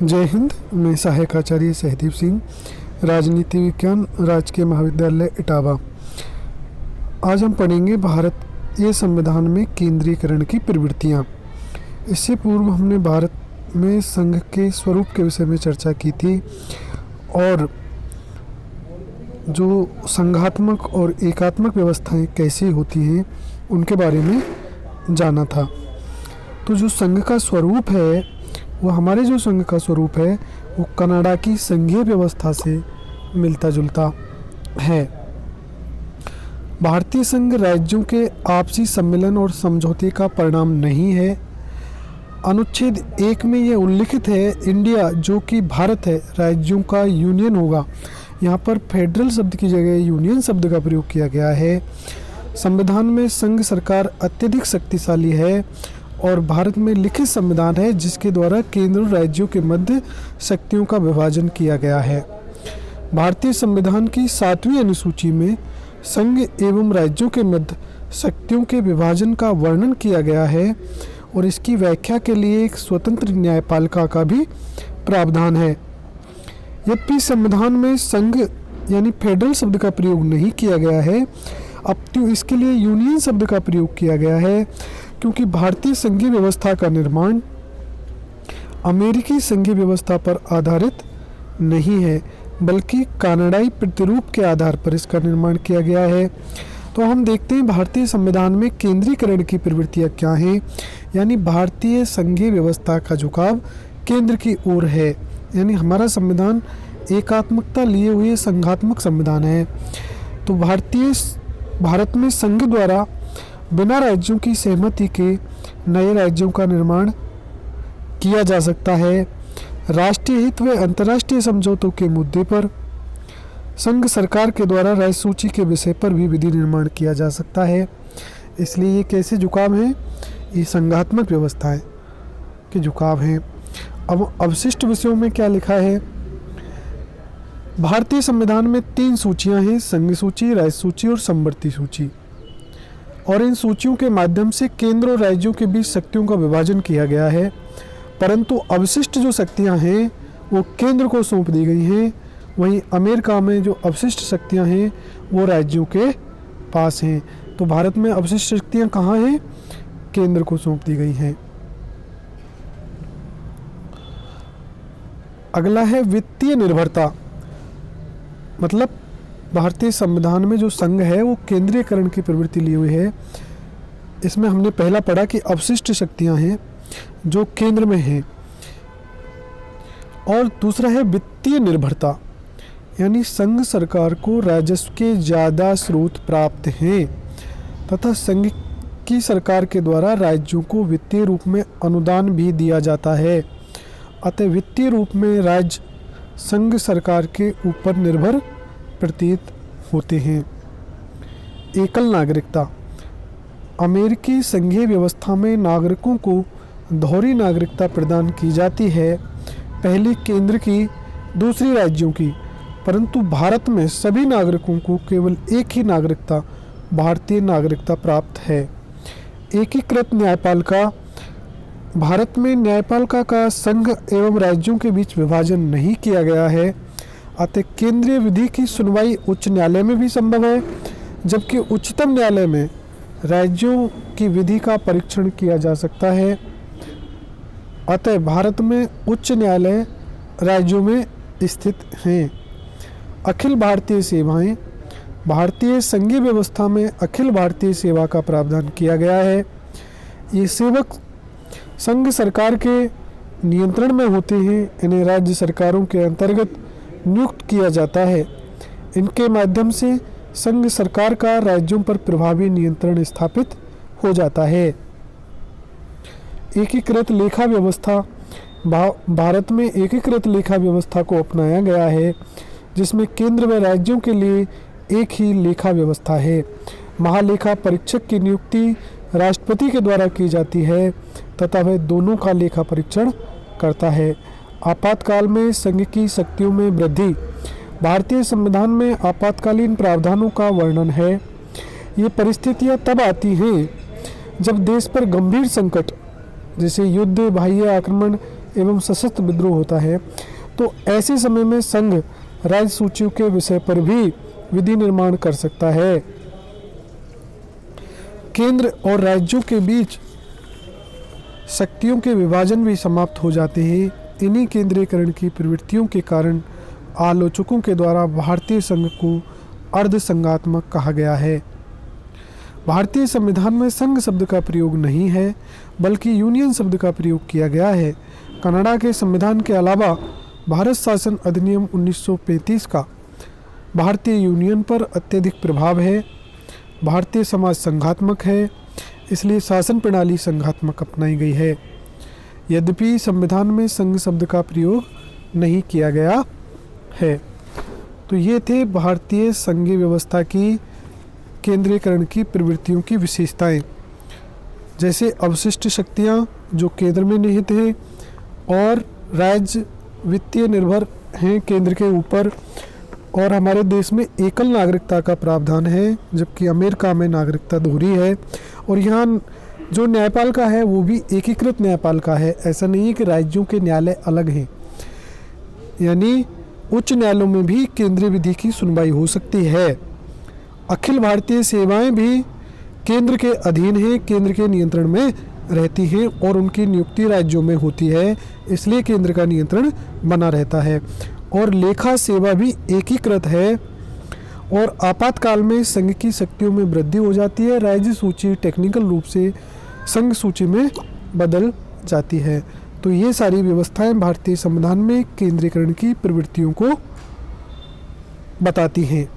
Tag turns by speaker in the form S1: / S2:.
S1: जय हिंद। मैं सहायक आचार्य सहदीप सिंह, राजनीति विज्ञान, राजकीय महाविद्यालय इटावा। आज हम पढ़ेंगे भारतीय संविधान में केंद्रीकरण की प्रवृत्तियाँ। इससे पूर्व हमने भारत में संघ के स्वरूप के विषय में चर्चा की थी और जो संघात्मक और एकात्मक व्यवस्थाएं कैसी होती हैं उनके बारे में जाना था। तो जो संघ का स्वरूप है वो हमारे जो संघ का स्वरूप है वो कनाडा की संघीय व्यवस्था से मिलता जुलता है। भारतीय संघ राज्यों के आपसी सम्मेलन और समझौते का परिणाम नहीं है। अनुच्छेद 1 में यह उल्लिखित है, इंडिया जो कि भारत है राज्यों का यूनियन होगा। यहाँ पर फेडरल शब्द की जगह यूनियन शब्द का प्रयोग किया गया है। संविधान में संघ सरकार अत्यधिक शक्तिशाली है और भारत में लिखित संविधान है जिसके द्वारा केंद्र और राज्यों के मध्य शक्तियों का विभाजन किया गया है। भारतीय संविधान की 7वीं अनुसूची में संघ एवं राज्यों के मध्य शक्तियों के विभाजन का वर्णन किया गया है और इसकी व्याख्या के लिए एक स्वतंत्र न्यायपालिका का भी प्रावधान है। यद्यपि संविधान में संघ यानी फेडरल शब्द का प्रयोग नहीं किया गया है, अपितु इसके लिए यूनियन शब्द का प्रयोग किया गया है, क्योंकि भारतीय संघीय व्यवस्था का निर्माण अमेरिकी संघीय व्यवस्था पर आधारित नहीं है बल्कि कनाडाई प्रतिरूप के आधार पर इसका निर्माण किया गया है। तो हम देखते हैं भारतीय संविधान में केंद्रीकरण की प्रवृत्तियाँ क्या हैं, यानी भारतीय संघीय व्यवस्था का झुकाव केंद्र की ओर है। यानी हमारा संविधान एकात्मकता लिए हुए संघात्मक संविधान है। तो भारत में संघ द्वारा बिना राज्यों की सहमति के नए राज्यों का निर्माण किया जा सकता है। राष्ट्रीय हित व अंतर्राष्ट्रीय समझौतों के मुद्दे पर संघ सरकार के द्वारा राज्य सूची के विषय पर भी विधि निर्माण किया जा सकता है। इसलिए ये कैसे झुकाव हैं? ये संघात्मक व्यवस्थाएं के झुकाव हैं। अब अवशिष्ट विषयों में क्या लिखा है? भारतीय संविधान में 3 सूचियां हैं, संघ सूची, राज्य सूची और समवर्ती सूची। और इन सूचियों के माध्यम से केंद्र और राज्यों के बीच शक्तियों का विभाजन किया गया है, परंतु अवशिष्ट जो शक्तियां हैं वो केंद्र को सौंप दी गई हैं। वहीं अमेरिका में जो अवशिष्ट शक्तियां हैं वो राज्यों के पास हैं। तो भारत में अवशिष्ट शक्तियां कहाँ हैं? केंद्र को सौंप दी गई हैं। अगला है वित्तीय निर्भरता। मतलब भारतीय संविधान में जो संघ है वो केंद्रीयकरण की प्रवृत्ति ली हुई है। इसमें हमने पहला पढ़ा कि अवशिष्ट शक्तियां हैं जो केंद्र में हैं, और दूसरा है वित्तीय निर्भरता, यानी संघ सरकार को राजस्व के ज़्यादा स्रोत प्राप्त हैं तथा संघ की सरकार के द्वारा राज्यों को वित्तीय रूप में अनुदान भी दिया जाता है। अतः वित्तीय रूप में राज्य संघ सरकार के ऊपर निर्भर प्रतीत होते हैं। एकल नागरिकता। अमेरिकी संघीय व्यवस्था में नागरिकों को दोहरी नागरिकता प्रदान की जाती है, पहली केंद्र की, दूसरी राज्यों की, परंतु भारत में सभी नागरिकों को केवल एक ही नागरिकता, भारतीय नागरिकता प्राप्त है। एकीकृत न्यायपालिका। भारत में न्यायपालिका का संघ एवं राज्यों के बीच विभाजन नहीं किया गया है, अतः केंद्रीय विधि की सुनवाई उच्च न्यायालय में भी संभव है, जबकि उच्चतम न्यायालय में राज्यों की विधि का परीक्षण किया जा सकता है। अतः भारत में उच्च न्यायालय राज्यों में स्थित हैं। अखिल भारतीय सेवाएं। भारतीय संघीय व्यवस्था में अखिल भारतीय सेवा का प्रावधान किया गया है। ये सेवक संघ सरकार के नियंत्रण में होते हैं। इन्हें राज्य सरकारों के अंतर्गत नियुक्त किया जाता है। इनके माध्यम से संघ सरकार का राज्यों पर प्रभावी नियंत्रण स्थापित हो जाता है। एकीकृत लेखा व्यवस्था। भारत में एकीकृत लेखा व्यवस्था को अपनाया गया है, जिसमें केंद्र व राज्यों के लिए एक ही लेखा व्यवस्था है। महालेखा परीक्षक की नियुक्ति राष्ट्रपति के द्वारा की जाती है तथा वह दोनों का लेखा परीक्षण करता है। आपातकाल में संघ की शक्तियों में वृद्धि। भारतीय संविधान में आपातकालीन प्रावधानों का वर्णन है। ये परिस्थितियां तब आती हैं जब देश पर गंभीर संकट जैसे युद्ध, बाह्य आक्रमण एवं सशस्त्र विद्रोह होता है, तो ऐसे समय में संघ राज्य सूचियों के विषय पर भी विधि निर्माण कर सकता है। केंद्र और राज्यों के बीच शक्तियों के विभाजन भी समाप्त हो जाते हैं। इन्हीं केंद्रीकरण की प्रवृत्तियों के कारण आलोचकों के द्वारा भारतीय संघ को अर्धसंघात्मक कहा गया है। भारतीय संविधान में संघ शब्द का प्रयोग नहीं है, बल्कि यूनियन शब्द का प्रयोग किया गया है। कनाडा के संविधान के अलावा भारत शासन अधिनियम 1935 का भारतीय यूनियन पर अत्यधिक प्रभाव है। भारतीय समाज संघात्मक है, इसलिए शासन प्रणाली संघात्मक अपनाई गई है। यद्यपि संविधान में संघ शब्द का प्रयोग नहीं किया गया है। तो ये थे भारतीय संघीय व्यवस्था की केंद्रीकरण की प्रवृत्तियों की विशेषताएं, जैसे अवशिष्ट शक्तियां जो केंद्र में निहित हैं और राज्य वित्तीय निर्भर हैं केंद्र के ऊपर, और हमारे देश में एकल नागरिकता का प्रावधान है, जबकि अमेरिका में नागरिकता दोहरी है। और यहाँ जो न्यायपालिका है वो भी एकीकृत न्यायपालिका है। ऐसा नहीं है कि राज्यों के न्यायालय अलग हैं, यानी उच्च न्यायालयों में भी केंद्रीय विधि की सुनवाई हो सकती है। अखिल भारतीय सेवाएं भी केंद्र के अधीन हैं, केंद्र के नियंत्रण में रहती हैं और उनकी नियुक्ति राज्यों में होती है, इसलिए केंद्र का नियंत्रण बना रहता है। और लेखा सेवा भी एकीकृत है और आपातकाल में संघ की शक्तियों में वृद्धि हो जाती है। राज्य सूची टेक्निकल रूप से संघ सूची में बदल जाती है। तो ये सारी व्यवस्थाएं भारतीय संविधान में केंद्रीकरण की प्रवृत्तियों को बताती हैं।